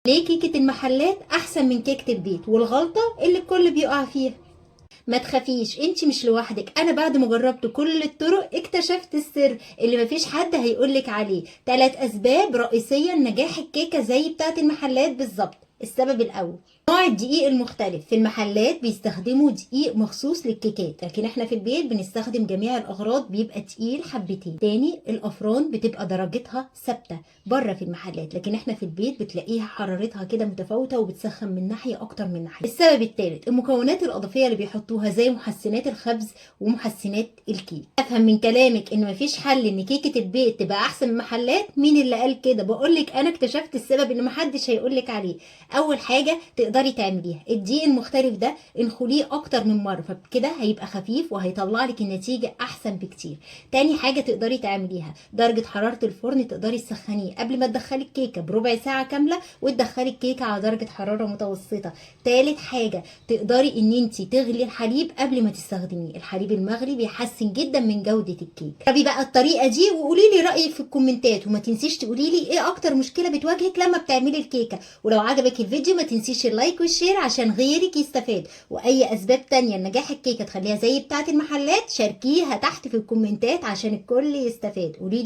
ليه كيكة المحلات احسن من كيكة البيت، والغلطة اللي الكل بيقع فيها. ما تخافيش، انتي مش لوحدك. انا بعد ما جربت كل الطرق اكتشفت السر اللي مفيش حد هيقولك عليه. 3 اسباب رئيسية لنجاح الكيكة زي بتاعة المحلات بالظبط. السبب الاول، نوع الدقيق المختلف. في المحلات بيستخدموا دقيق مخصوص للكيكات، لكن احنا في البيت بنستخدم جميع الاغراض، بيبقى تقيل حبتين. تاني، الافران بتبقى درجتها ثابته بره في المحلات، لكن احنا في البيت بتلاقيها حرارتها كده متفاوته وبتسخن من ناحيه اكتر من ناحيه. السبب الثالث، المكونات الاضافيه اللي بيحطوها زي محسنات الخبز ومحسنات الكيك. افهم من كلامك ان مفيش حل ان كيكه البيت تبقى احسن من المحلات. مين اللي قال كده؟ بقولك انا اكتشفت السبب اللي محدش هيقولك عليه. اول حاجه تقدري تعمليها، الدقيق المختلف ده انخليه اكتر من مره، فبكده هيبقى خفيف وهيطلع لك النتيجه احسن بكتير. تاني حاجه تقدري تعمليها، درجه حراره الفرن تقدري تسخنيه قبل ما تدخلي الكيكه بربع ساعه كامله، وتدخلي الكيكه على درجه حراره متوسطه. تالت حاجه، تقدري ان انت تغلي الحليب قبل ما تستخدميه. الحليب المغلي بيحسن جدا من جوده الكيك. جربي بقى الطريقه دي وقولي لي رايك في الكومنتات، وما تنسيش تقولي لي ايه اكتر مشكله بتواجهك لما بتعملي الكيكه. ولو عجبك الفيديو ما تنسيش اللايك والشير عشان غيرك يستفاد. واي اسباب تانية لنجاح الكيكه تخليها زي بتاعه المحلات شاركيها تحت في الكومنتات عشان الكل يستفاد. قولي لي